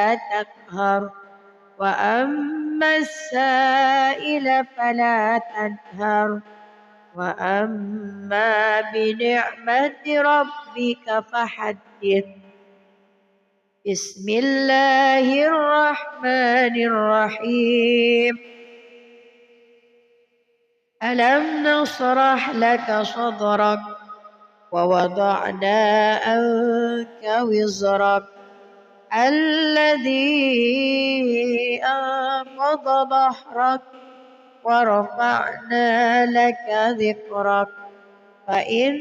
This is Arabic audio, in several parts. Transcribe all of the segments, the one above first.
فلا تقهر وأما السائل فلا تنهر وأما بنعمة ربك فحدث. بسم الله الرحمن الرحيم. ألم نشرح لك صدرك ووضعنا عنك وزرك الذي أنقض ظهرك ورفعنا لك ذكرك فإن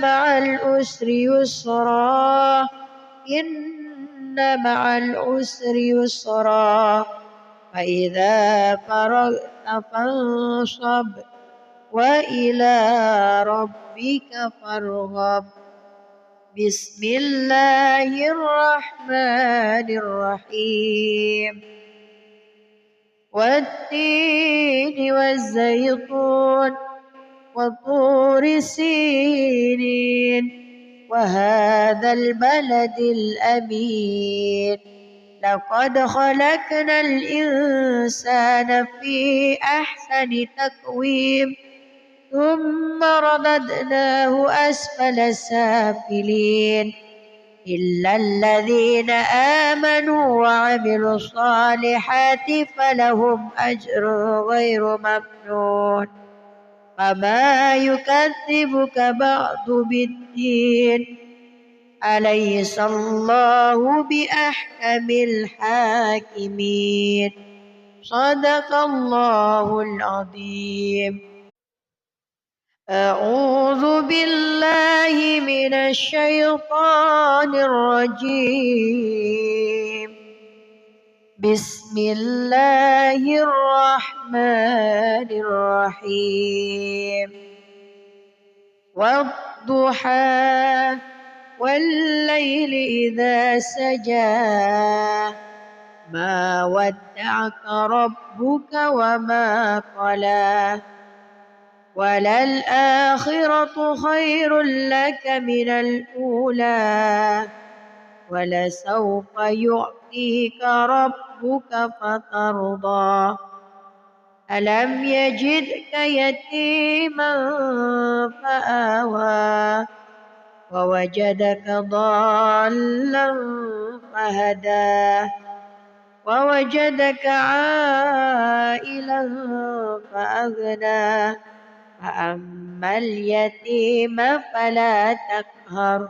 مع العسر يسرا إن مع العسر يسرا فإذا فرغت فانصب وإلى ربك فارغب. بسم الله الرحمن الرحيم. والتين والزيتون وطور سينين وهذا البلد الأمين لقد خلقنا الإنسان في أحسن تقويم ثم رددناه أسفل سافلين إلا الذين آمنوا وعملوا الصالحات فلهم أجر غير ممنون. فما يكذبك بعد بالدين أليس الله بأحكم الحاكمين. صدق الله العظيم. أعوذ بالله من الشيطان الرجيم. بسم الله الرحمن الرحيم. والضحى والليل إذا سجى ما ودعك ربك وما قلى وللآخرة خير لك من الأولى ولسوف يعطيك ربك فترضى. ألم يجدك يتيما فآوى ووجدك ضالا فهدى ووجدك عائلا فأغنى فأما اليتيم فلا تقهر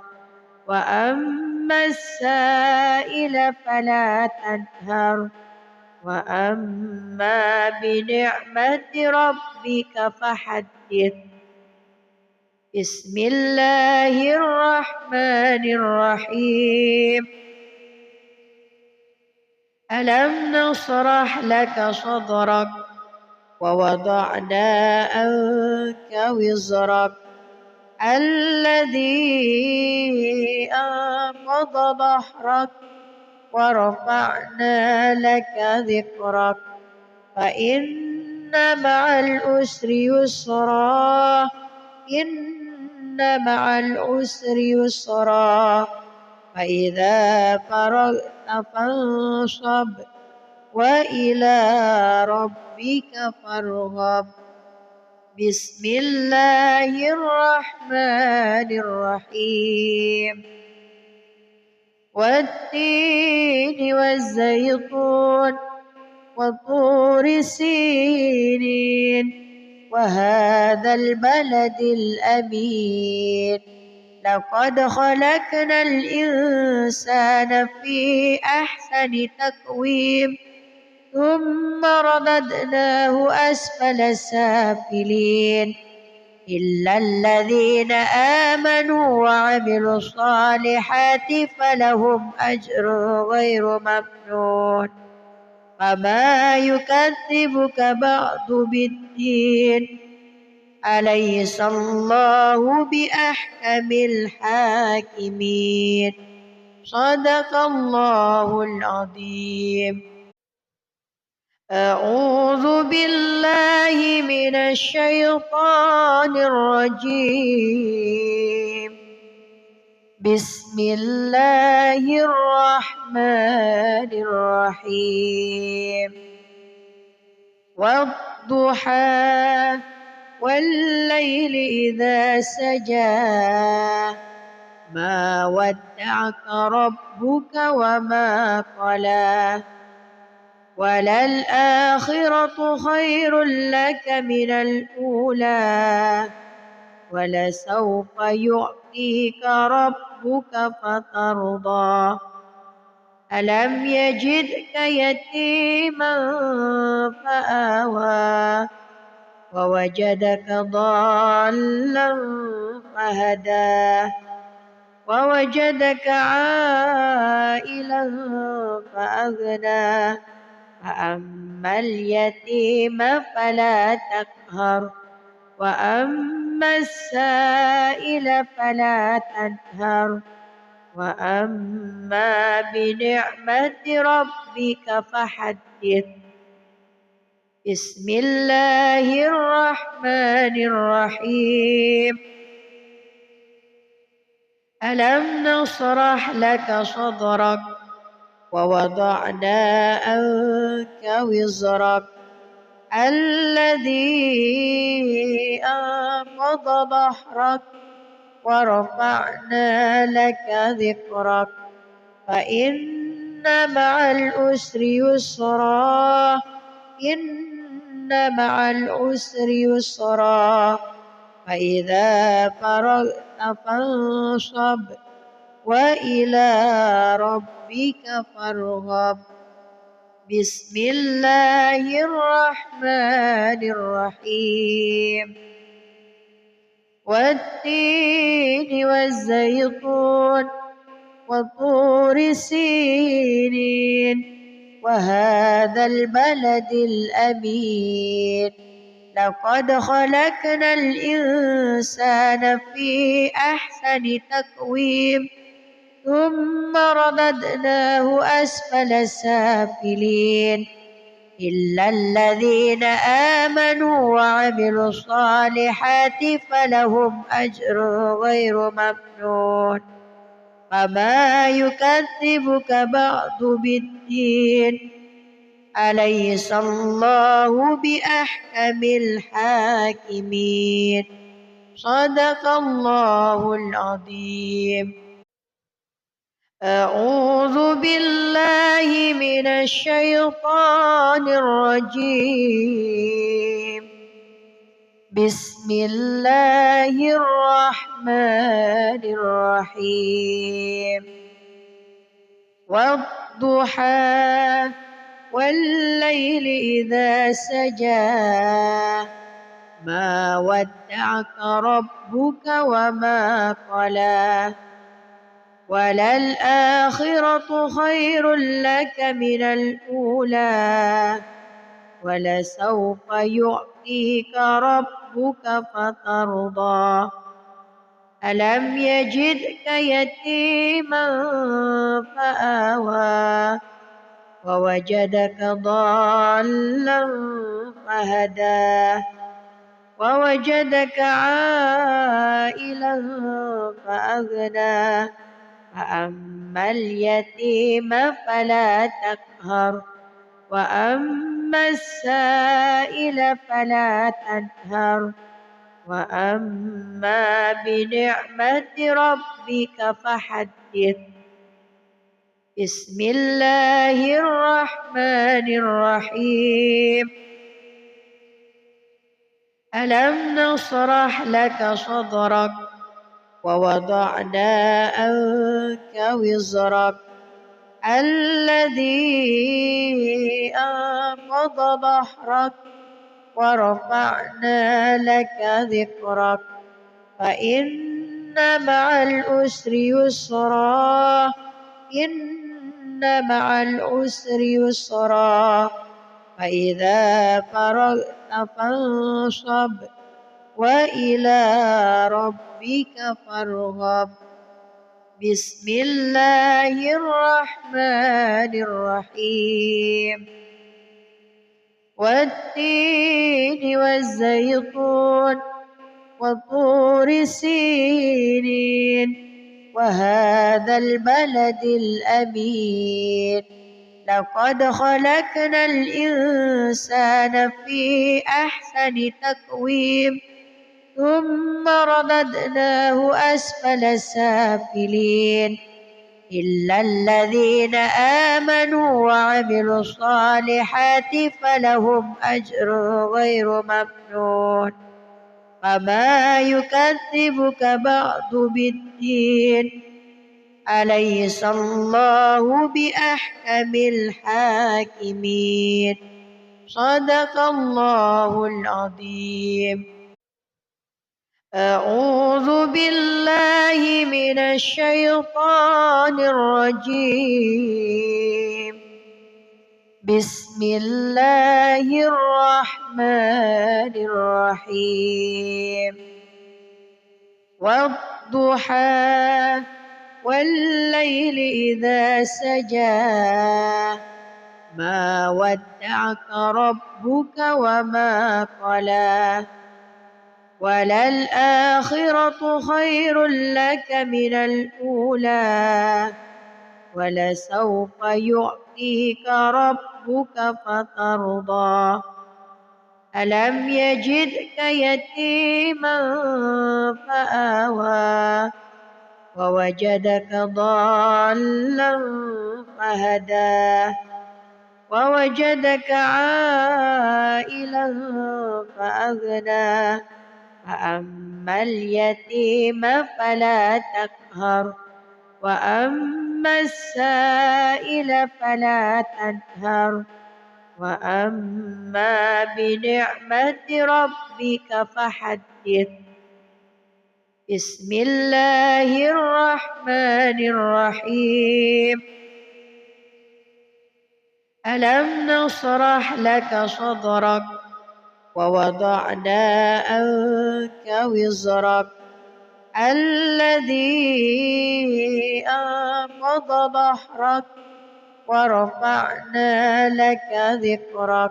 وأما السائل فلا تنهر وأما بنعمة ربك فحدث. بسم الله الرحمن الرحيم. ألم نشرح لك صدرك ووضعنا عنك وزرك الذي أنقض ظهرك ورفعنا لك ذكرك فإن مع العسر يسرا إن مع العسر يسرا فإذا فرغت فانصب وإلى ربك فارغب. بسم الله الرحمن الرحيم. والتين والزيتون وطور سينين وهذا البلد الأمين لقد خلقنا الإنسان في أحسن تقويم ثم رددناه أسفل سافلين إلا الذين آمنوا وعملوا الصالحات فلهم أجر غير ممنون. فما يكذبك بعد بالدين أليس الله بأحكم الحاكمين. صدق الله العظيم. أعوذ بالله من الشيطان الرجيم. بسم الله الرحمن الرحيم والضحى والليل إذا سجى ما ودعك ربك وما قلى وللآخرة خير لك من الأولى ولسوف يعطيك ربك فترضى ألم يجدك يتيما فآوى ووجدك ضالا فهدى ووجدك عائلا فأغنى فأما اليتيم فلا تقهر وأما السائل فلا تنهر وأما بنعمة ربك فحدث بسم الله الرحمن الرحيم ألم نشرح لك صدرك ووضعنا عنك وزرك الذي أنقض ظهرك ورفعنا لك ذكرك فإن مع العسر يسرا إن مع العسر يسرا فإذا فرغت فانصب وإلى ربك فارغب بسم الله الرحمن الرحيم والتين والزيتون وطور سينين وهذا البلد الأمين لقد خلقنا الإنسان في أحسن تقويم ثم رددناه أسفل سافلين إلا الذين آمنوا وعملوا الصالحات فلهم أجر غير ممنون فما يكذبك بعد بالدين أليس الله بأحكم الحاكمين صدق الله العظيم أعوذ بالله من الشيطان الرجيم بسم الله الرحمن الرحيم والضحى والليل إذا سجى ما ودعك ربك وما قلى وللآخرة خير لك من الأولى ولسوف يعطيك ربك فترضى ألم يجدك يتيما فآوى ووجدك ضالا فهدى ووجدك عائلا فأغنى فأما اليتيم فلا تقهر وأما السائل فلا تنهر وأما بنعمة ربك فحدث بسم الله الرحمن الرحيم ألم نشرح لك صدرك ووضعنا عنك وزرك الذي أنقض ظهرك ورفعنا لك ذكرك فإن مع العسر يسرا إن مع العسر يسرا فإذا فرغت فانصب وإلى ربك فارغب بسم الله الرحمن الرحيم والتين والزيتون وطور سينين وهذا البلد الأمين لقد خلقنا الإنسان في أحسن تقويم ثم رددناه أسفل سافلين إلا الذين آمنوا وعملوا الصالحات فلهم أجر غير ممنون وما يكذبك بعد بالدين أليس الله بأحكم الحاكمين صدق الله العظيم. أعوذ بالله من الشيطان الرجيم. بسم الله الرحمن الرحيم. والضحى والليل إذا سجى ما ودعك ربك وما قلى وللآخرة خير لك من الأولى ولسوف يعطيك ربك فترضى ألم يجدك يتيما فآوى ووجدك ضالا فهدى ووجدك عائلا فأغنى فأما اليتيم فلا تقهر وأما السائل فلا تنهر وأما بنعمة ربك فحدث. بسم الله الرحمن الرحيم. ألم نشرح لك صدرك ووضعنا عنك وزرك الذي أنقض ظهرك ورفعنا لك ذكرك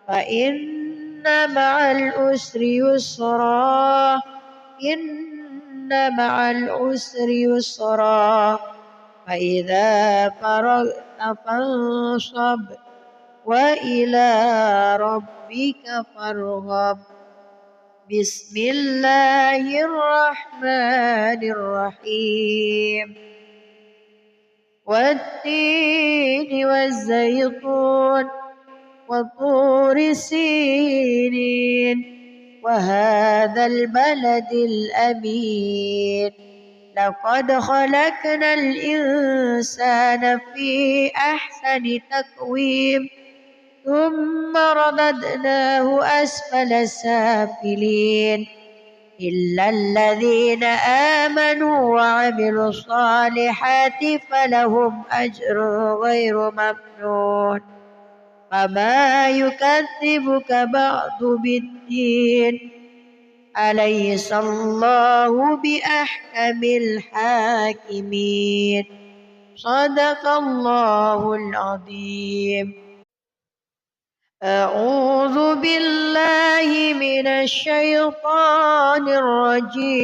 فإن مع العسر يسرا إن مع العسر يسرا فإذا فرغت فانصب وإلى ربك فارغب. بسم الله الرحمن الرحيم. والتين والزيتون وطور سينين وهذا البلد الأمين لقد خلقنا الإنسان في أحسن تقويم ثم رددناه أسفل سافلين إلا الذين آمنوا وعملوا الصالحات فلهم أجر غير ممنون وما يكذبك بعد بالدين أليس الله بأحكم الحاكمين صدق الله العظيم. أعوذ بالله من الشيطان الرجيم.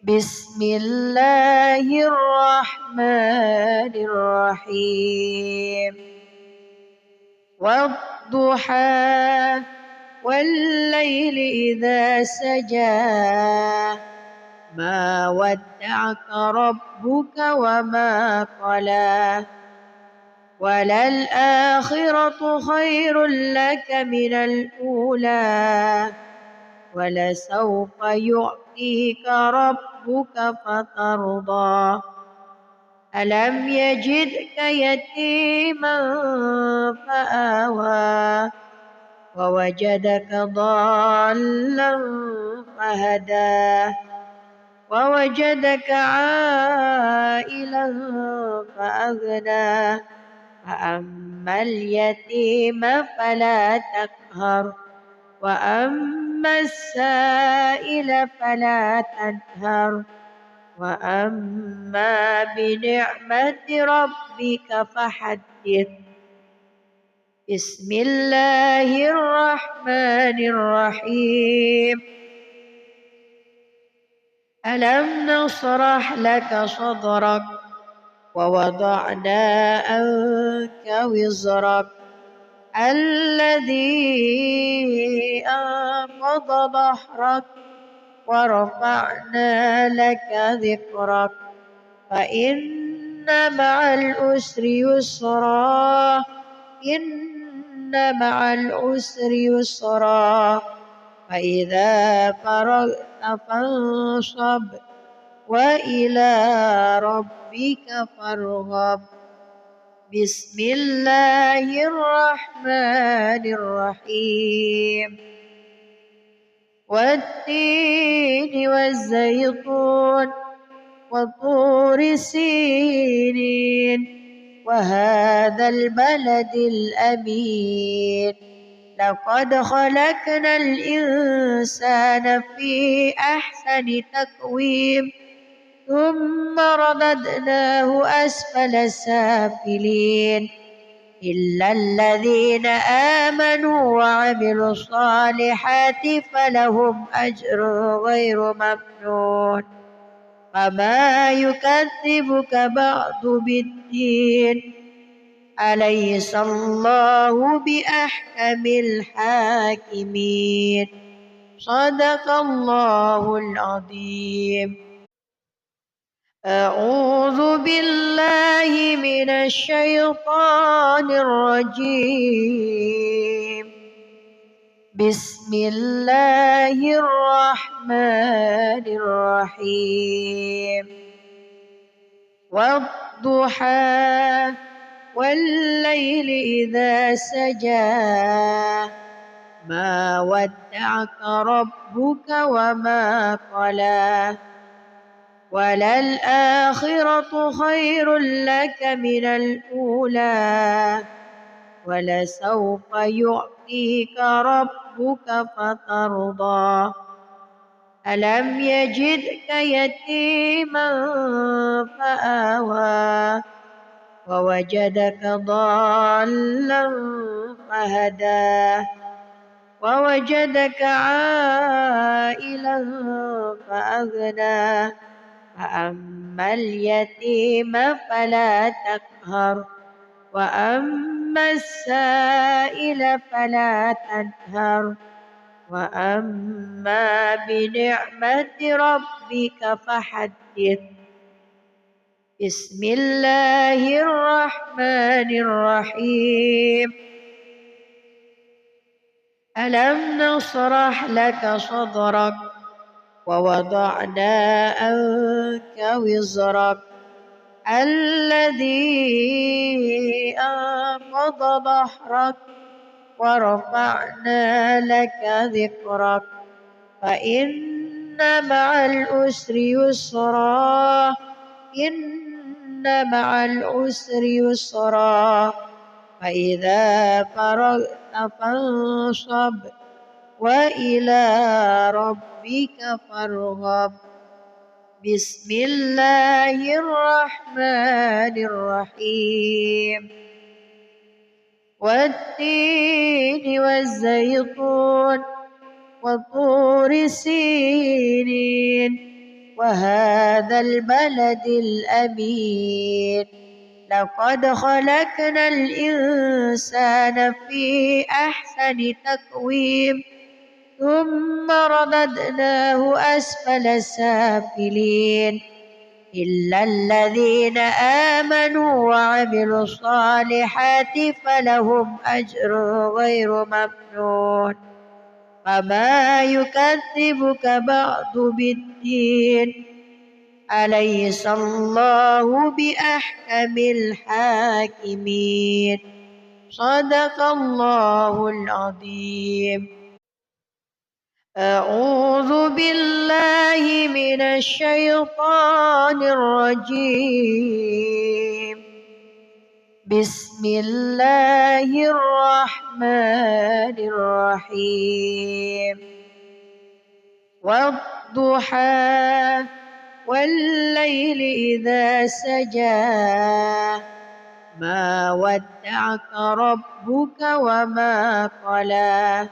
بسم الله الرحمن الرحيم. والضحى والليل إذا سجى ما ودعك ربك وما قلى وللآخرة خير لك من الأولى ولسوف يعطيك ربك فترضى ألم يجدك يتيما فآوى ووجدك ضالا فهدى ووجدك عائلا فأغنى فأما اليتيم فلا تقهر وأما السائل فلا تنهر وأما بنعمة ربك فحدث. بسم الله الرحمن الرحيم. ألم نشرح لك صدرك ووضعنا عنك وزرك الذي أنقض ظهرك ورفعنا لك ذكرك فإن مع العسر يسرا إن مع العسر يسرا فإذا فرغت فانصب وإلى ربك فارغب بسم الله الرحمن الرحيم والتين والزيتون وطور سينين وهذا البلد الأمين لقد خلقنا الإنسان في أحسن تقويم ثم رددناه أسفل سافلين إلا الذين آمنوا وعملوا الصالحات فلهم أجر غير ممنون فما يكذبك بعد بالدين أليس الله بأحكم الحاكمين صدق الله العظيم. أعوذ بالله من الشيطان الرجيم بسم الله الرحمن الرحيم والضحى والليل إذا سجى ما ودعك ربك وما قلى وللآخرة خير لك من الأولى ولسوف يعطيك ربك فترضى ألم يجدك يتيما فآوى ووجدك ضالا فهدى ووجدك عائلا فأغنى فأما اليتيم فلا تقهر وأما السائل فلا تنهر وأما بنعمة ربك فحدث بسم الله الرحمن الرحيم ألم نشرح لك صدرك ووضعنا عنك وزرك الذي أنقض ظهرك ورفعنا لك ذكرك فإن مع العسر يسرا إن مع العسر يسرا فإذا فرغت فانصب وإلى ربك فارغب بسم الله الرحمن الرحيم والتين والزيتون وطور سينين وهذا البلد الأمين لقد خلقنا الإنسان في أحسن تقويم ثم رددناه أسفل سافلين إلا الذين آمنوا وعملوا الصالحات فلهم أجر غير ممنون فما يكذبك بعد بالدين أليس الله بأحكم الحاكمين صدق الله العظيم. أعوذ بالله من الشيطان الرجيم بسم الله الرحمن الرحيم والضحى والليل إذا سجى ما ودعك ربك وما قلى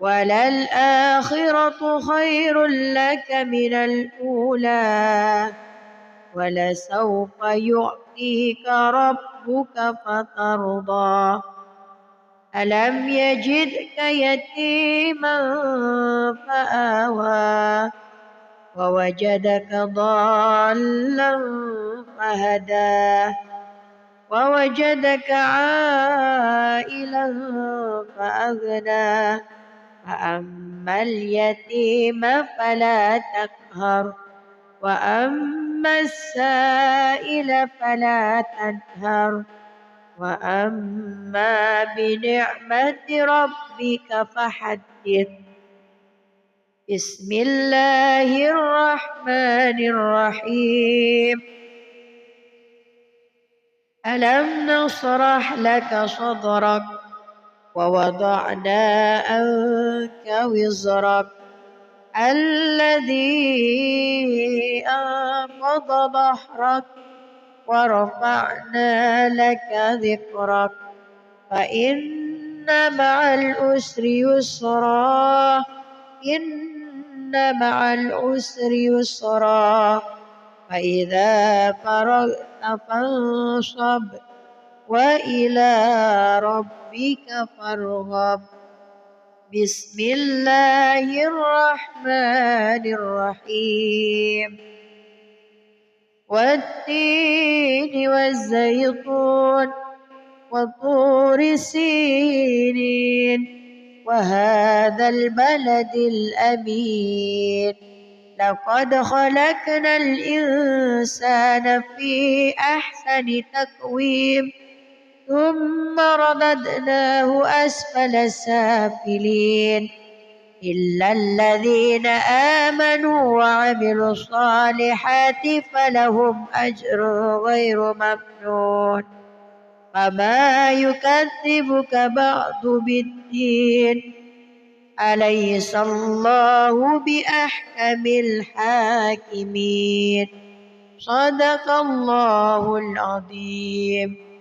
وللآخرة خير لك من الأولى ولسوف يعطيك ربك فترضى ألم يجدك يتيما فآوى ووجدك ضالا فهدى ووجدك عائلا فأغنى فأما اليتيم فلا تقهر وأما السائل فلا تنهر وأما بنعمة ربك فحدث بسم الله الرحمن الرحيم ألم نشرح لك صدرك ووضعنا عنك وزرك الذي أنقض ظهرك ورفعنا لك ذكرك فإن مع العسر يسرا إن مع العسر يسرا فإذا فرغت فانصب وإلى ربك فارغب بسم الله الرحمن الرحيم والتين والزيتون وطور سينين وهذا البلد الأمين لقد خلقنا الإنسان في أحسن تقويم ثم رددناه أسفل سافلين إلا الذين آمنوا وعملوا الصالحات فلهم أجر غير ممنون فما يكذبك بعد بالدين أليس الله بأحكم الحاكمين صدق الله العظيم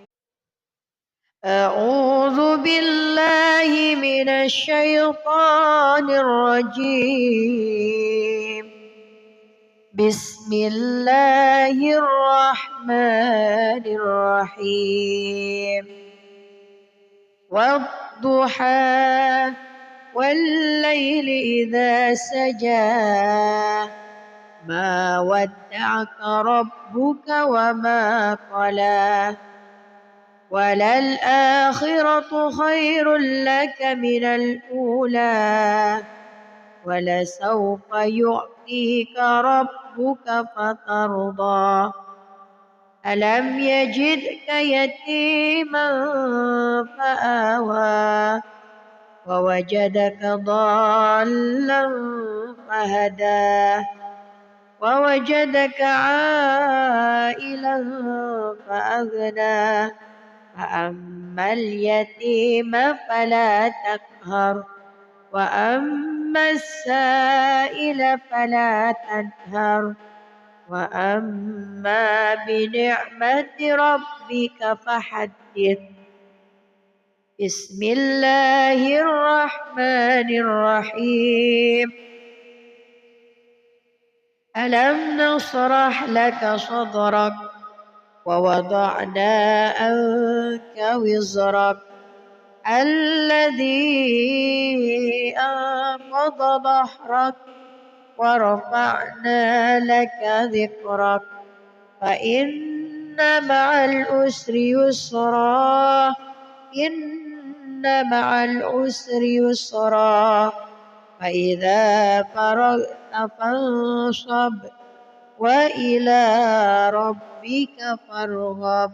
أعوذ بالله من الشيطان الرجيم بسم الله الرحمن الرحيم والضحى والليل إذا سجى ما ودعك ربك وما قلى وللآخرة خير لك من الأولى ولسوف يعطيك ربك فترضى ألم يجدك يتيما فآوى ووجدك ضالا فهدى ووجدك عائلا فأغنى فأما اليتيم فلا تقهر وأما السائل فلا تنهر وأما بنعمة ربك فحدث بسم الله الرحمن الرحيم ألم نشرح لك صدرك ووضعنا عنك وزرك الذي أنقض ظهرك ورفعنا لك ذكرك فإن مع العسر يسرا إن مع العسر يسرا فإذا فرغت فانصب وإلى ربك فارغب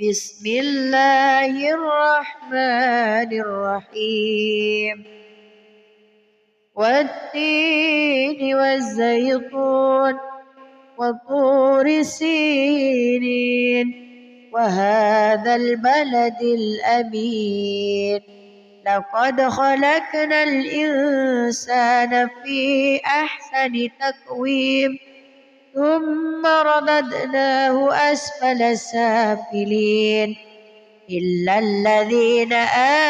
بسم الله الرحمن الرحيم والتين والزيتون وطور سينين وهذا البلد الأمين لقد خلقنا الإنسان في أحسن تقويم ثم رددناه أسفل سافلين إلا الذين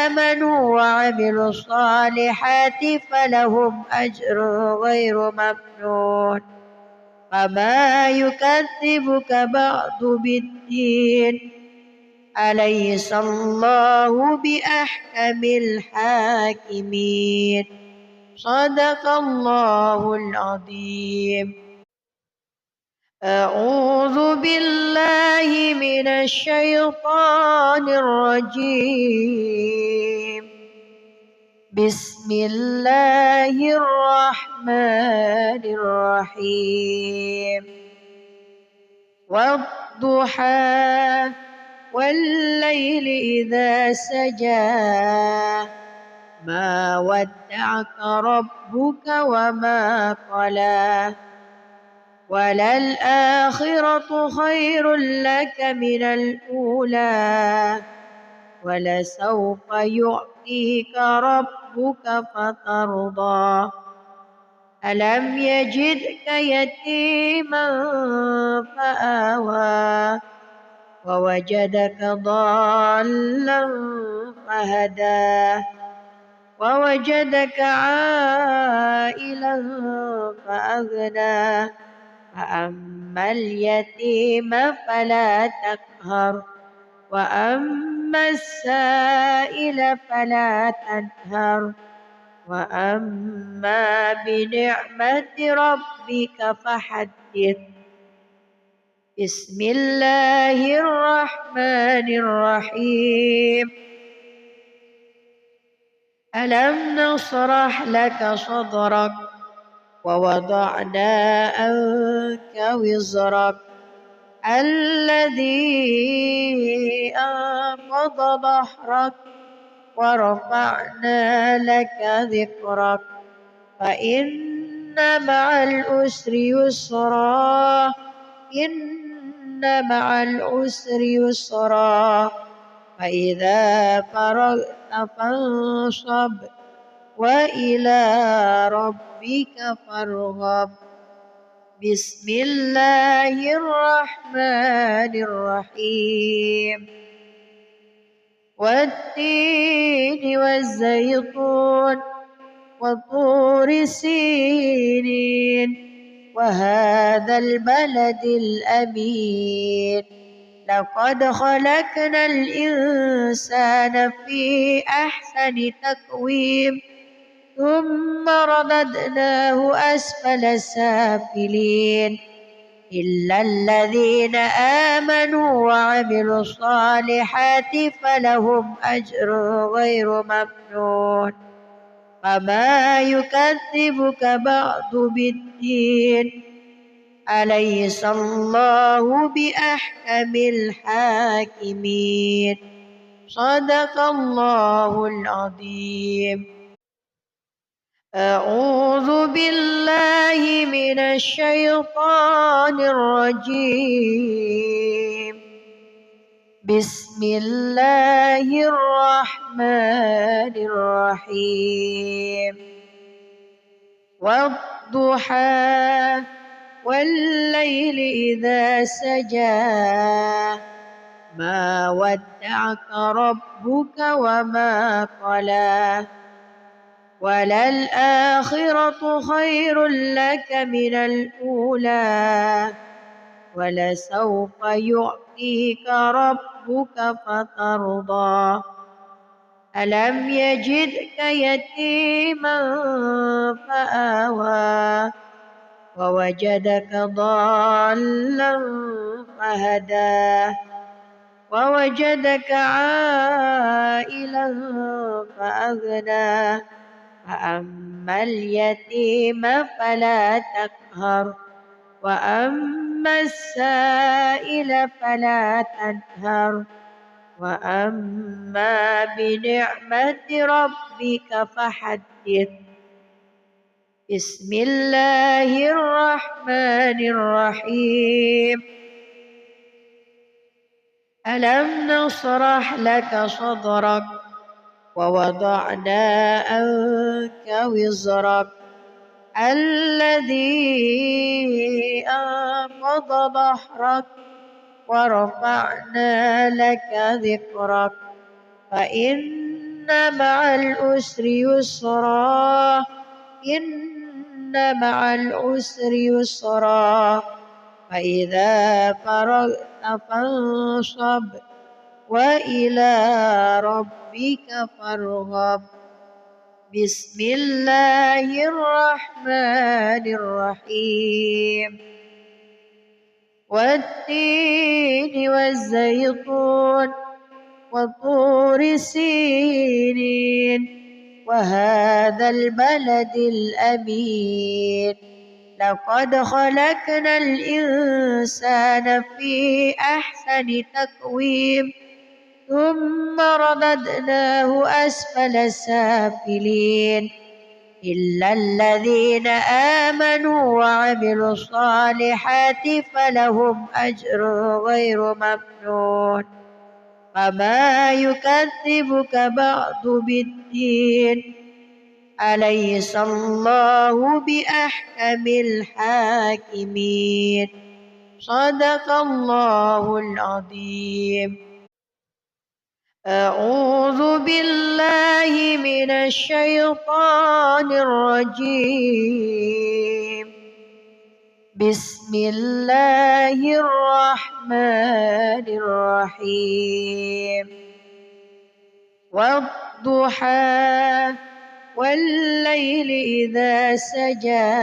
آمنوا وعملوا الصالحات فلهم أجر غير ممنون فما يكذبك بعد بالدين أليس الله بأحكم الحاكمين صدق الله العظيم. أعوذ بالله من الشيطان الرجيم. بسم الله الرحمن الرحيم. والضحى والليل إذا سجى ما ودعك ربك وما قلى وللآخرة خير لك من الأولى ولسوف يعطيك ربك فترضى ألم يجدك يتيما فآوى ووجدك ضالا فهدى ووجدك عائلا فأغنى فأما اليتيم فلا تقهر وأما السائل فلا تنهر وأما بنعمة ربك فحدث. بسم الله الرحمن الرحيم. ألم نشرح لك صدرك ووضعنا عنك وزرك الذي أنقض ظهرك ورفعنا لك ذكرك فإن مع العسر يسرا إن مع العسر يسرا فإذا فرغت فانصب وإلى ربك فارغب. بسم الله الرحمن الرحيم. والتين والزيتون وطور سينين وهذا البلد الأمين لقد خلقنا الإنسان في أحسن تقويم ثم رددناه أسفل سافلين إلا الذين آمنوا وعملوا الصالحات فلهم أجر غير ممنون فما يكذبك بعد بالدين أليس الله بأحكم الحاكمين صدق الله العظيم. أعوذ بالله من الشيطان الرجيم. بسم الله الرحمن الرحيم. والضحى والليل إذا سجى ما ودعك ربك وما قلى وللآخرة خير لك من الأولى ولسوف يعطيك ربك فترضى ألم يجدك يتيما فآوى ووجدك ضالا فهدى ووجدك عائلا فأغنى فأما اليتيم فلا تقهر وأما السائل فلا تنهر وأما بنعمة ربك فحدث. بسم الله الرحمن الرحيم. ألم نشرح لك صدرك ووضعنا عنك وزرك الذي أنقض ظهرك ورفعنا لك ذكرك فإن مع العسر يسرا إن مع العسر يسرا فإذا فرغت فانصب وإلى ربك فارغب. بسم الله الرحمن الرحيم. والتين والزيتون وطور سينين وهذا البلد الأمين لقد خلقنا الإنسان في أحسن تقويم ثم رددناه أسفل سافلين إلا الذين آمنوا وعملوا الصالحات فلهم أجر غير ممنون. فما يكذبك بعد بالدين أليس الله بأحكم الحاكمين. صدق الله العظيم. أعوذ بالله من الشيطان الرجيم. بسم الله الرحمن الرحيم. والضحى والليل إذا سجى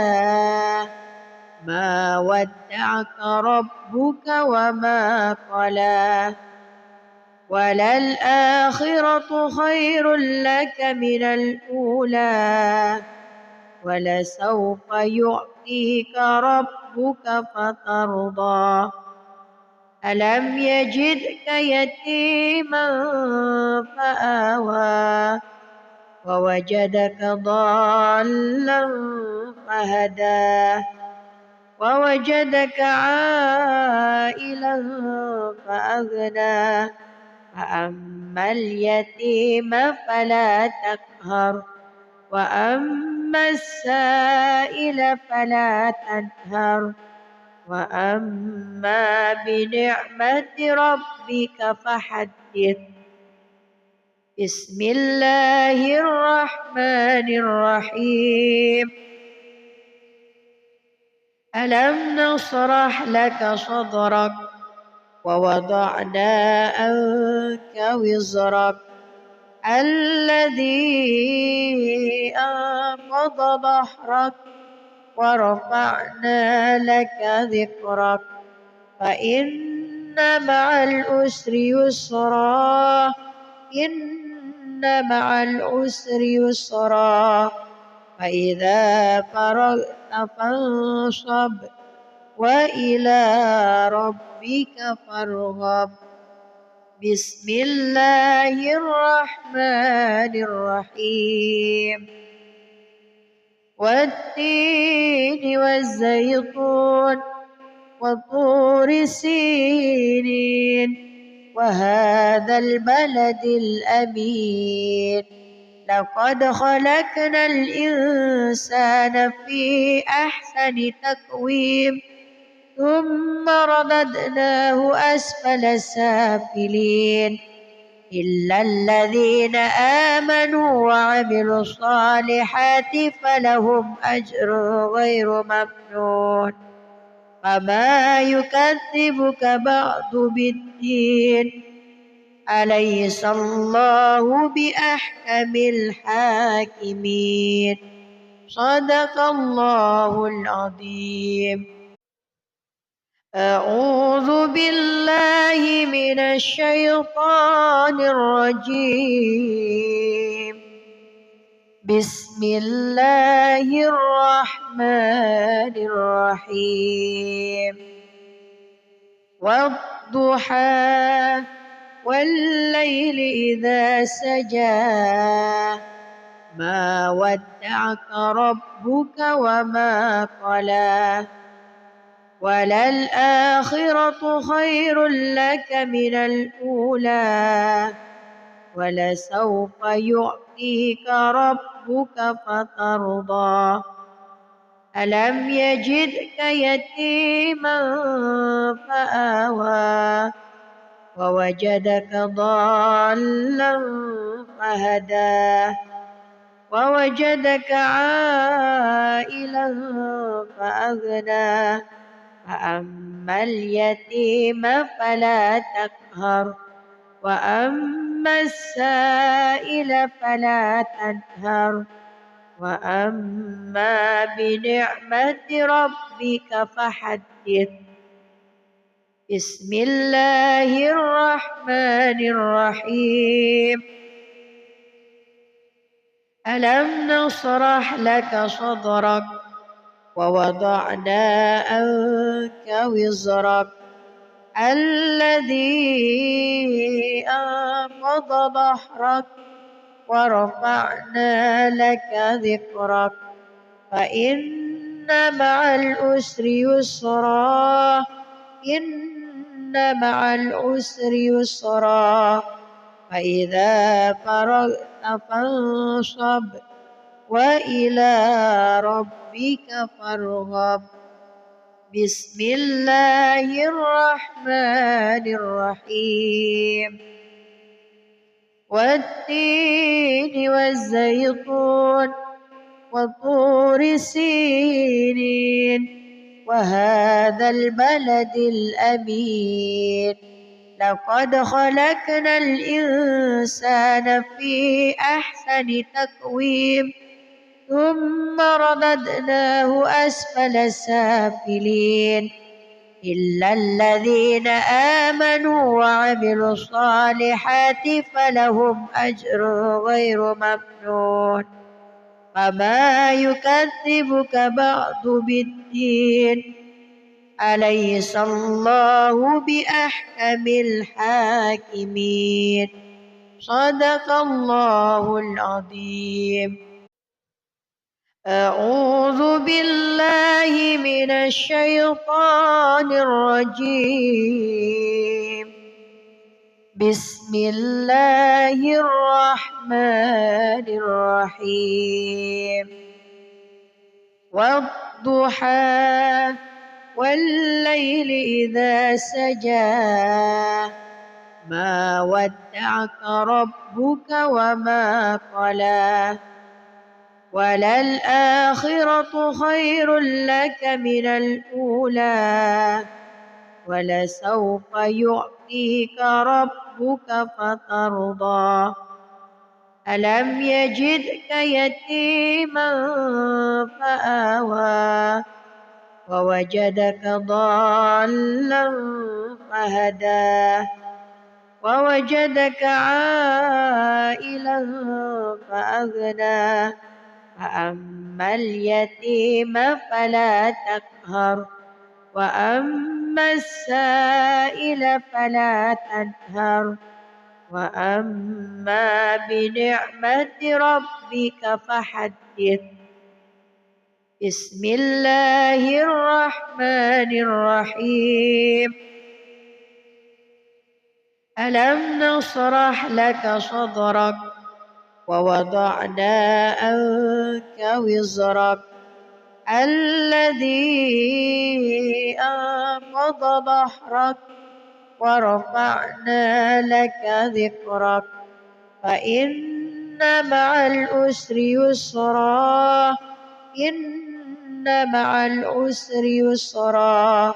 ما ودعك ربك وما قلى وللآخرة خير لك من الأولى ولسوف يعطيك ربك فترضى. ألم يجدك يتيما فآوى ووجدك ضالا فهدى ووجدك عائلا فأغنى فأما اليتيم فلا تقهر وأما السائل فلا تنهر وأما بنعمة ربك فحدث. بسم الله الرحمن الرحيم. ألم نشرح لك صدرك ووضعنا عنك وزرك الذي أنقض ظهرك ورفعنا لك ذكرك فإن مع العسر يسرا إن مع العسر يسرا فإذا فرغت فانصب وإلى ربك فارغب. بسم الله الرحمن الرحيم. والتين والزيتون وطور سينين وهذا البلد الأمين لقد خلقنا الإنسان في أحسن تقويم ثم رددناه أسفل سافلين إلا الذين آمنوا وعملوا الصالحات فلهم أجر غير ممنون. فما يكذبك بعد بالدين أليس الله بأحكم الحاكمين. صدق الله العظيم. أعوذ بالله من الشيطان الرجيم. بسم الله الرحمن الرحيم. والضحى والليل إذا سجى ما ودعك ربك وما قلى وللآخرة خير لك من الأولى ولسوف يعطيك ربك فترضى. ألم يجدك يتيما فآوى ووجدك ضالا فهدى ووجدك عائلا فأغنى فأما اليتيم فلا تقهر وأما السائل فلا تنهر وأما بنعمة ربك فحدث. بسم الله الرحمن الرحيم. ألم نشرح لك صدرك ووضعنا عنك وزرك الذي أنقض ظهرك ورفعنا لك ذكرك فإن مع العسر يسرا إن مع العسر يسرا فإذا فرغت فانصب وإلى ربك فارغب. بسم الله الرحمن الرحيم. والتين والزيتون وطور سينين وهذا البلد الأمين لقد خلقنا الإنسان في أحسن تقويم ثم رددناه أسفل سافلين إلا الذين آمنوا وعملوا الصالحات فلهم أجر غير ممنون فما يكذبك بعد بالدين أليس الله بأحكم الحاكمين. صدق الله العظيم. أعوذ بالله من الشيطان الرجيم. بسم الله الرحمن الرحيم. والضحى والليل إذا سجى ما ودعك ربك وما قلى وللآخرة خير لك من الأولى ولسوف يعطيك ربك فترضى ألم يجدك يتيما فآوى ووجدك ضالا فهدى ووجدك عائلا فأغنى فأما اليتيم فلا تقهر وأما السائل فلا تنهر وأما بنعمة ربك فحدث. بسم الله الرحمن الرحيم. ألم نشرح لك صدرك ووضعنا عنك وزرك الذي أنقض ظهرك ورفعنا لك ذكرك فإن مع العسر يسرا إن مع العسر يسرا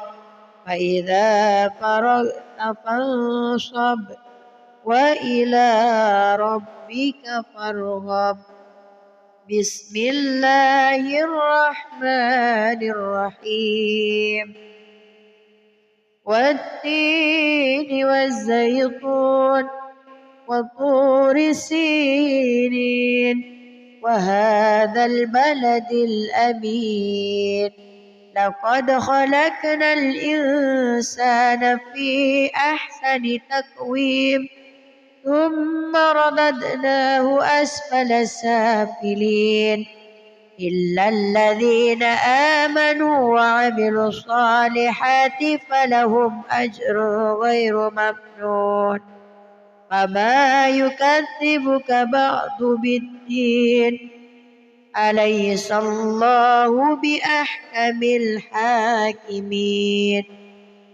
فإذا فرغت فانصب وإلى ربك فارغب. بسم الله الرحمن الرحيم. والتين والزيتون وطور سينين وهذا البلد الأمين لقد خلقنا الإنسان في أحسن تقويم ثم رددناه أسفل سافلين إلا الذين آمنوا وعملوا الصالحات فلهم أجر غير ممنون فما يكذبك بعد بالدين أليس الله بأحكم الحاكمين.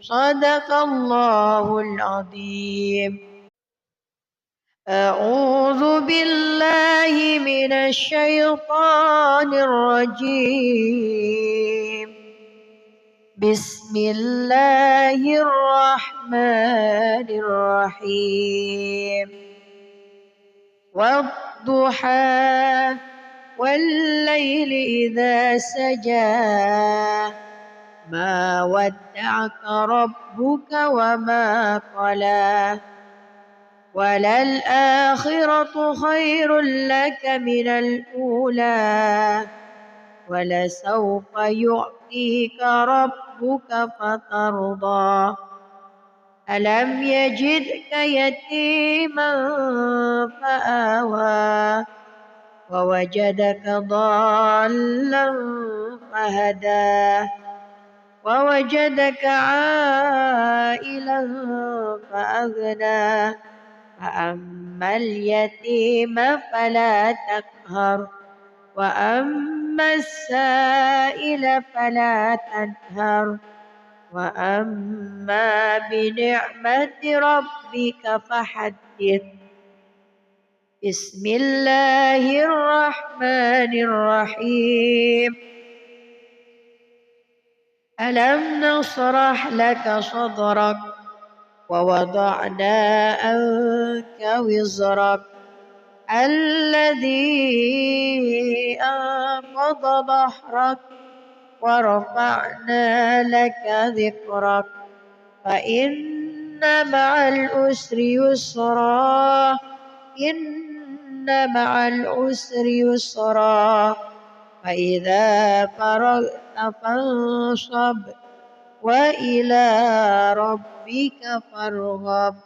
صدق الله العظيم. أعوذ بالله من الشيطان الرجيم. بسم الله الرحمن الرحيم. والضحى والليل إذا سجى ما ودعك ربك وما قلى وللآخرة خير لك من الأولى ولسوف يعطيك ربك فترضى ألم يجدك يتيما فآوى ووجدك ضالا فهدى ووجدك عائلا فأغنى فأما اليتيم فلا تقهر وأما السائل فلا تنهر وأما بنعمة ربك فحدث. بسم الله الرحمن الرحيم. ألم نشرح لك صدرك ووضعنا عنك وزرك الذي أنقض ظهرك ورفعنا لك ذكرك فإن مع العسر يسرا إن مع العسر يسرا فإذا فرغت فانصب وإلى ربك فارغب.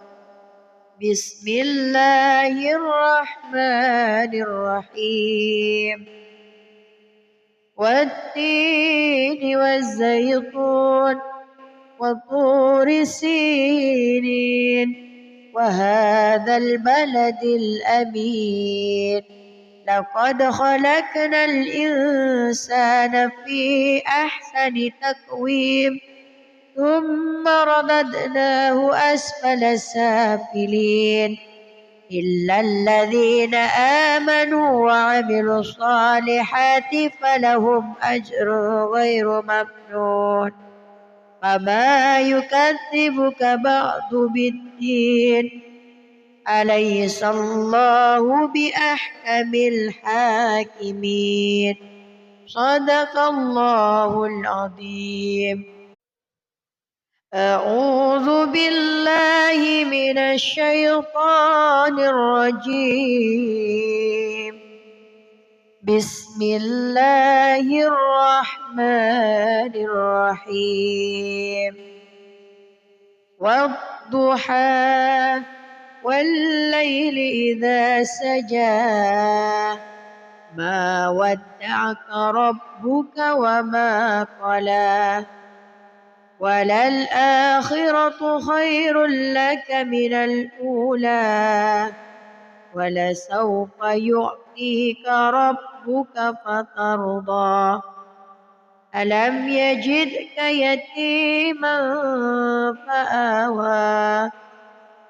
بسم الله الرحمن الرحيم. والتين والزيتون وطور سينين وهذا البلد الأمين لقد خلقنا الإنسان في أحسن تقويم ثم رددناه أسفل سافلين إلا الذين آمنوا وعملوا الصالحات فلهم أجر غير ممنون فما يكذبك بعد بالدين أليس الله بأحكم الحاكمين صدق الله العظيم. أعوذ بالله من الشيطان الرجيم. بسم الله الرحمن الرحيم. والضحى والليل إذا سجى ما ودعك ربك وما قلى وللآخرة خير لك من الأولى ولسوف يعطيك ربك فترضى ألم يجدك يتيما فآوى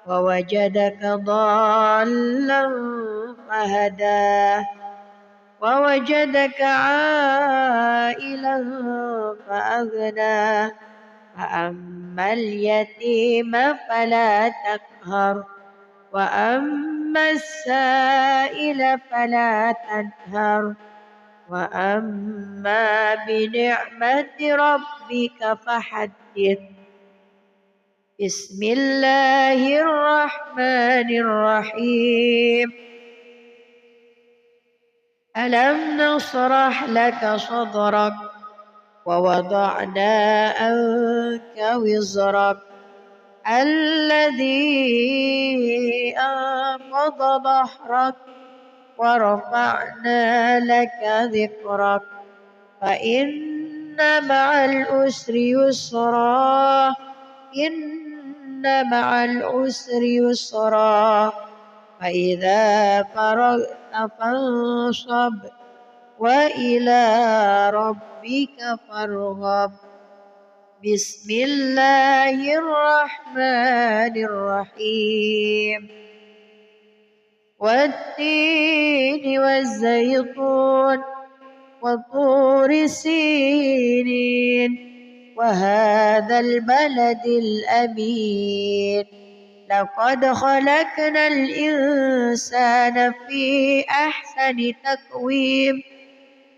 ووجدك ضالا فهدى ووجدك عائلا فأغنى فأما اليتيم فلا تقهر وأما السائل فلا تنهر وأما بنعمة ربك فحدث. بسم الله الرحمن الرحيم. ألم نشرح لك صدرك ووضعنا عنك وزرك الذي أنقض ظهرك ورفعنا لك ذكرك فإن مع العسر يسرا إن مع العسر يسرا فإذا فرغت فانصب وإلى ربك فارغب. بسم الله الرحمن الرحيم. والتين والزيتون وطور سينين وهذا البلد الأمين لقد خلقنا الإنسان في أحسن تقويم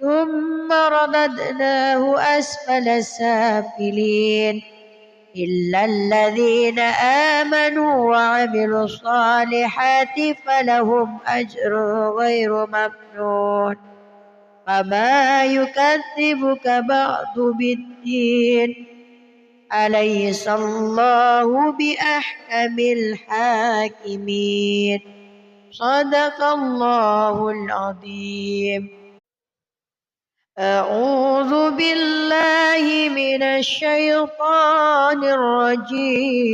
ثم رددناه أسفل سافلين إلا الذين آمنوا وعملوا الصالحات فلهم أجر غير ممنون فما يكذبك بعد بالدين أليس الله بأحكم الحاكمين صدق الله العظيم. أعوذ بالله من الشيطان الرجيم.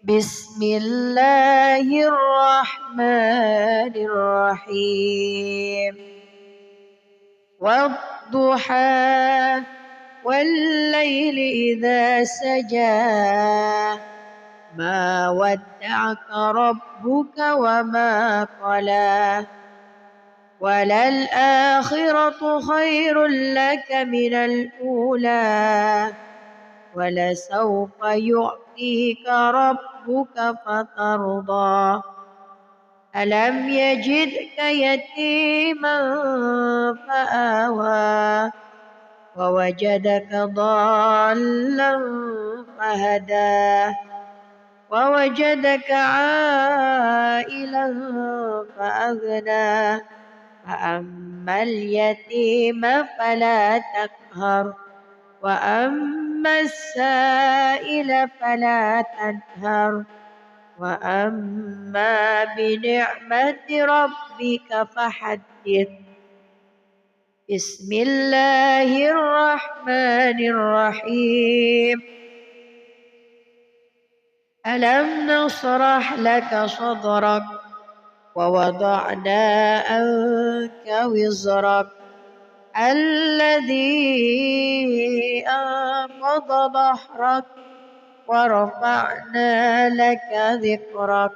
بسم الله الرحمن الرحيم. والضحى والليل إذا سجى ما ودعك ربك وما قلى وللآخرة خير لك من الأولى ولسوف يعطيك ربك فترضى ألم يجدك يتيما فآوى ووجدك ضالا فهدى ووجدك عائلا فأغنى فأما اليتيم فلا تقهر وأما السائل فلا تنهر وأما بنعمة ربك فحدث. بسم الله الرحمن الرحيم. ألم نشرح لك صدرك ووضعنا عنك وزرك الذي أنقض ظهرك ورفعنا لك ذكرك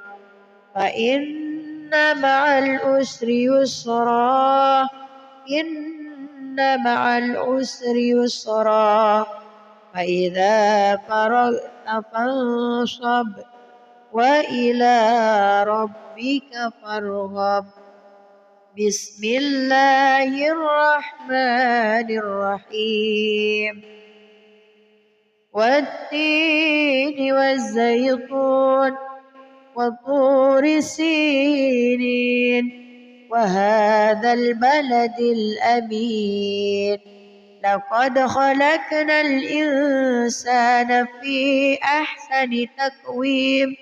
فإن مع العسر يسرا إن مع العسر يسرا فإذا فرغت فانصب وإلى ربك فارغب. بسم الله الرحمن الرحيم. والتين والزيتون وطور سينين وهذا البلد الأمين لقد خلقنا الإنسان في أحسن تقويم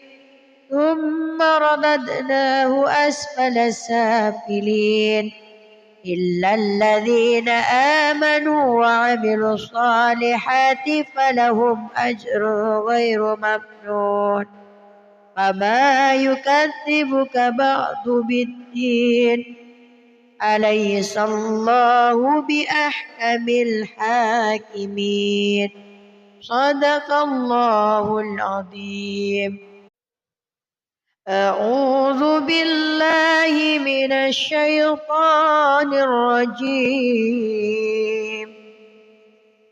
ثم رددناه أسفل سافلين إلا الذين آمنوا وعملوا الصالحات فلهم أجر غير ممنون فما يكذبك بعد بالدين أليس الله بأحكم الحاكمين صدق الله العظيم. أعوذ بالله من الشيطان الرجيم.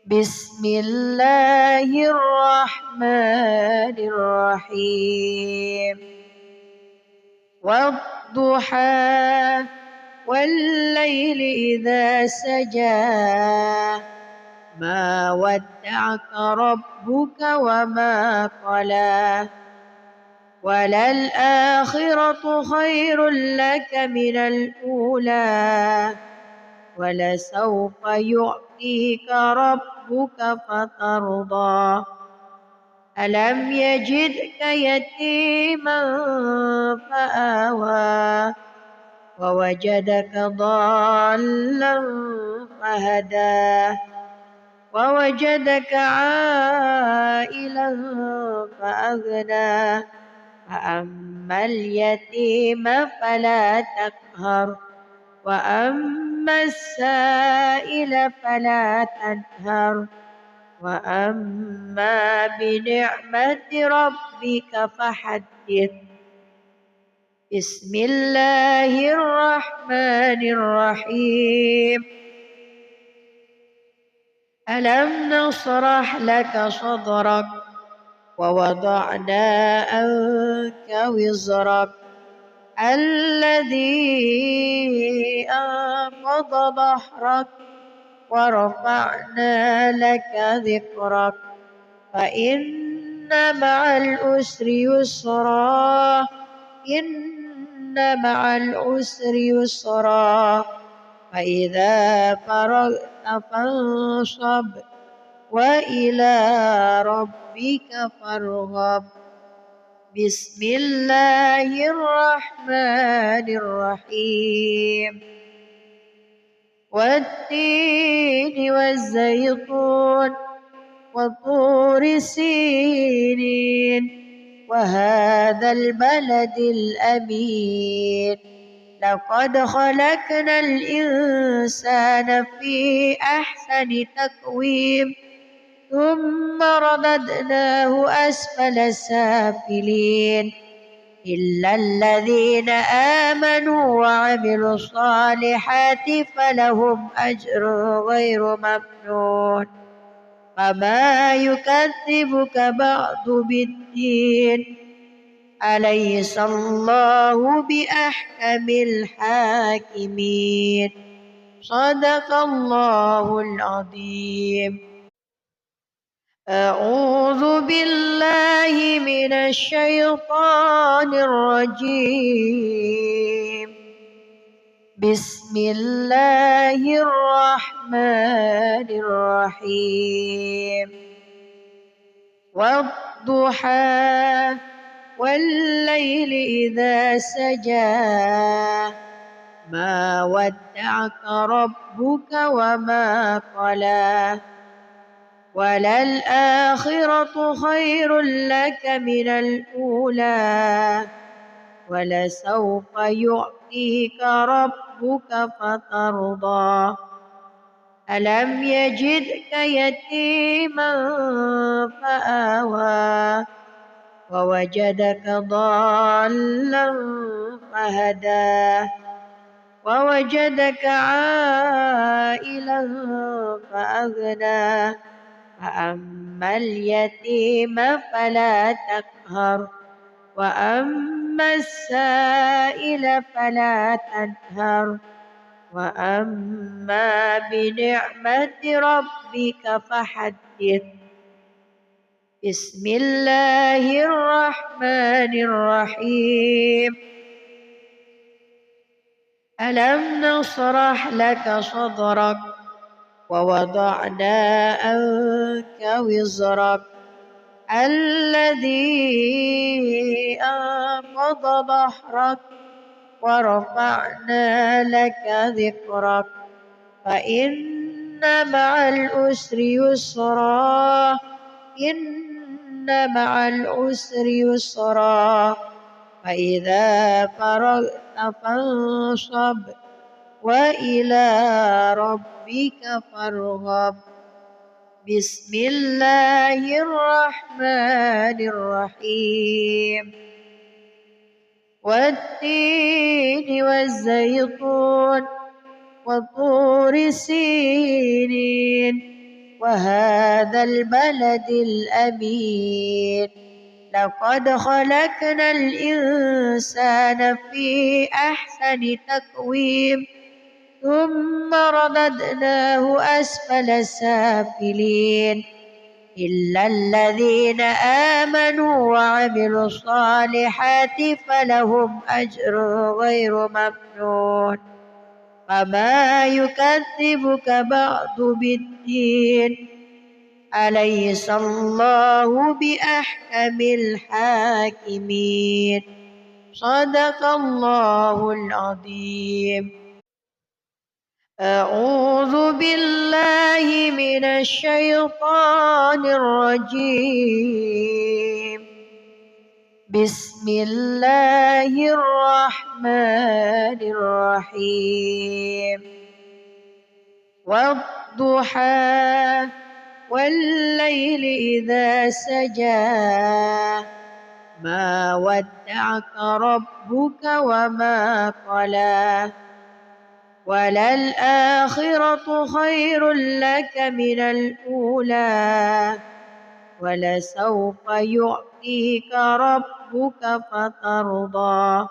بسم الله الرحمن الرحيم. والضحى والليل إذا سجى ما ودعك ربك وما قلى وللآخرة خير لك من الأولى ولسوف يعطيك ربك فترضى ألم يجدك يتيما فآوى ووجدك ضالا فهدى ووجدك عائلا فأغنى فأما اليتيم فلا تقهر وأما السائل فلا تنهر وأما بنعمة ربك فحدث. بسم الله الرحمن الرحيم ألم نشرح لك صدرك ووضعنا عنك وزرك الذي أنقض ظهرك ورفعنا لك ذكرك فإن مع العسر يسرا إن مع العسر يسرا فإذا فرغت فانصب وإلى ربك فارغب بسم الله الرحمن الرحيم والتين والزيتون وطور سينين وهذا البلد الأمين لقد خلقنا الإنسان في أحسن تقويم ثم رددناه أسفل سافلين إلا الذين آمنوا وعملوا الصالحات فلهم أجر غير ممنون فما يكذبك بعد بالدين أليس الله بأحكم الحاكمين صدق الله العظيم. أعوذ بالله من الشيطان الرجيم بسم الله الرحمن الرحيم والضحى والليل إذا سجى ما ودعك ربك وما قلى وللآخرة خير لك من الأولى ولسوف يعطيك ربك فترضى ألم يجدك يتيما فآوى ووجدك ضالا فهدى ووجدك عائلا فأغنى فأما اليتيم فلا تقهر وأما السائل فلا تنهر وأما بنعمة ربك فحدث بسم الله الرحمن الرحيم ألم نشرح لك صدرك ووضعنا عنك وزرك الذي أنقض ظهرك ورفعنا لك ذكرك فإن مع العسر يسرا إن مع العسر يسرا فإذا فرغت فانصب وإلى ربك فارغب بسم الله الرحمن الرحيم والتين والزيتون وطور سينين وهذا البلد الأمين لقد خلقنا الإنسان في أحسن تقويم ثم رددناه أسفل سافلين إلا الذين آمنوا وعملوا الصالحات فلهم أجر غير ممنون فما يكذبك بعد بالدين أليس الله بأحكم الحاكمين صدق الله العظيم. أعوذ بالله من الشيطان الرجيم بسم الله الرحمن الرحيم والضحى والليل إذا سجى ما ودعك ربك وما قلى وللآخرة خير لك من الأولى ولسوف يعطيك ربك فترضى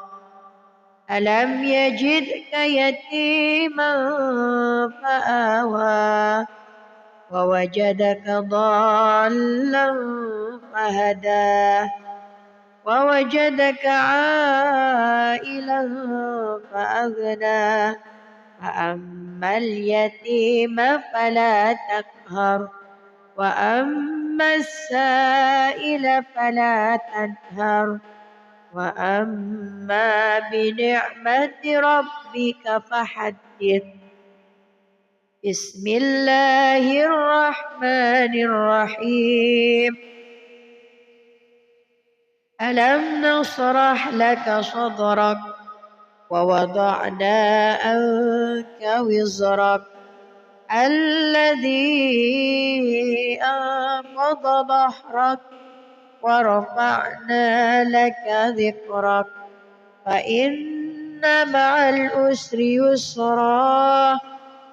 ألم يجدك يتيما فآوى ووجدك ضالا فهدى ووجدك عائلا فأغنى فأما اليتيم فلا تقهر وأما السائل فلا تنهر وأما بنعمة ربك فحدث بسم الله الرحمن الرحيم ألم نشرح لك صدرك ووضعنا عنك وزرك الذي أنقض ظهرك ورفعنا لك ذكرك فإن مع العسر يسرا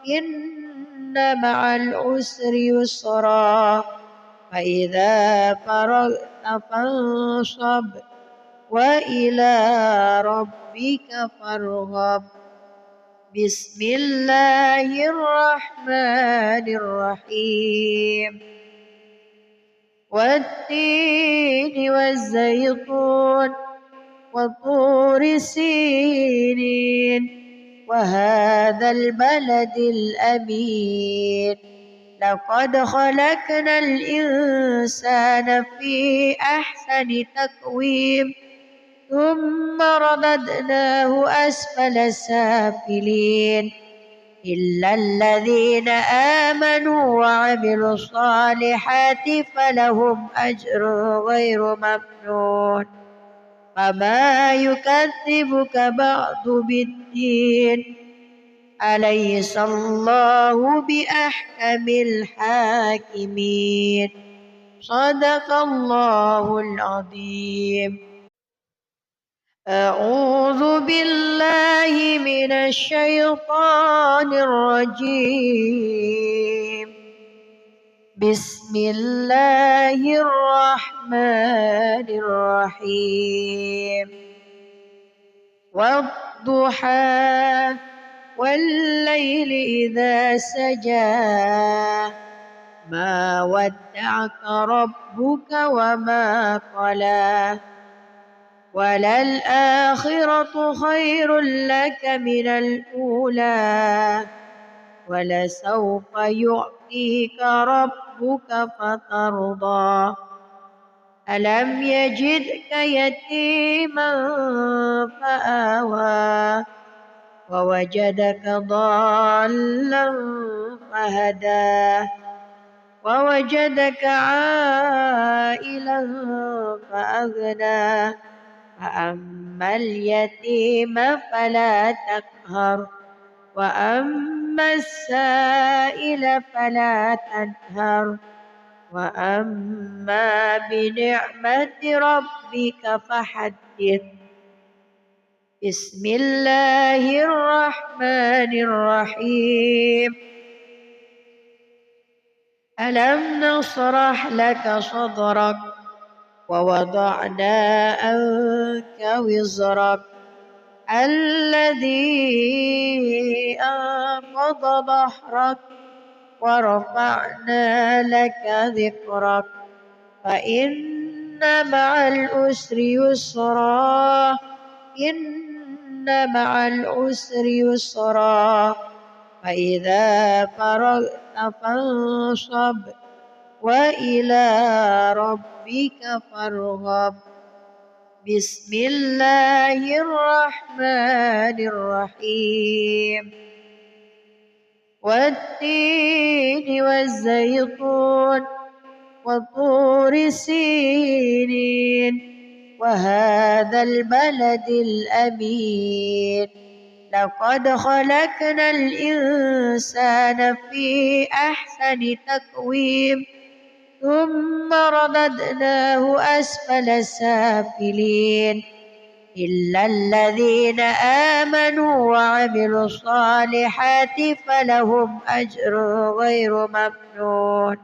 إن مع العسر يسرا فإذا فرغت فانصب وإلى ربك فارغب بسم الله الرحمن الرحيم والتين والزيتون وطور سينين وهذا البلد الأمين لقد خلقنا الإنسان في أحسن تقويم ثم رددناه أسفل سافلين إلا الذين آمنوا وعملوا الصالحات فلهم أجر غير ممنون فما يكذبك بعد بالدين أليس الله بأحكم الحاكمين صدق الله العظيم أعوذ بالله من الشيطان الرجيم بسم الله الرحمن الرحيم والضحى والليل إذا سجى ما ودعك ربك وما قلى وللآخرة خير لك من الأولى ولسوف يعطيك ربك فترضى ألم يجدك يتيما فآوى ووجدك ضالا فهدى ووجدك عائلا فأغنى فأما اليتيم فلا تقهر وأما السائل فلا تنهر وأما بنعمة ربك فحدث بسم الله الرحمن الرحيم ألم نشرح لك صدرك ووضعنا عنك وزرك الذي أنقض ظهرك ورفعنا لك ذكرك فإن مع العسر يسرا إن مع العسر يسرا فإذا فرغت فانصب وإلى ربك فارغب بسم الله الرحمن الرحيم والتين والزيتون وطور سينين وهذا البلد الأمين لقد خلقنا الإنسان في أحسن تقويم ثم رددناه أسفل سافلين إلا الذين آمنوا وعملوا الصالحات فلهم أجر غير ممنون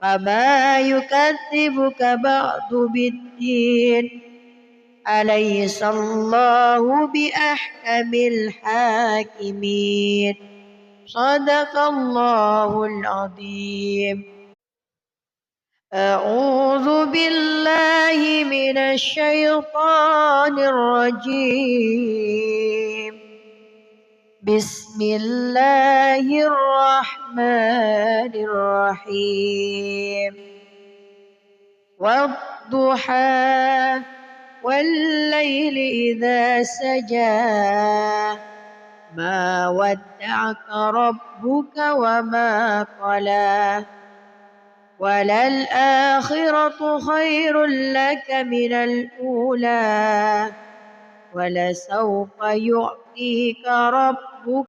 فما يكذبك بعد بالدين أليس الله بأحكم الحاكمين صدق الله العظيم. أعوذ بالله من الشيطان الرجيم. بسم الله الرحمن الرحيم. والضحى والليل إذا سجى ما ودعك ربك وما قلى وللآخرة خير لك من الأولى ولسوف يعطيك ربك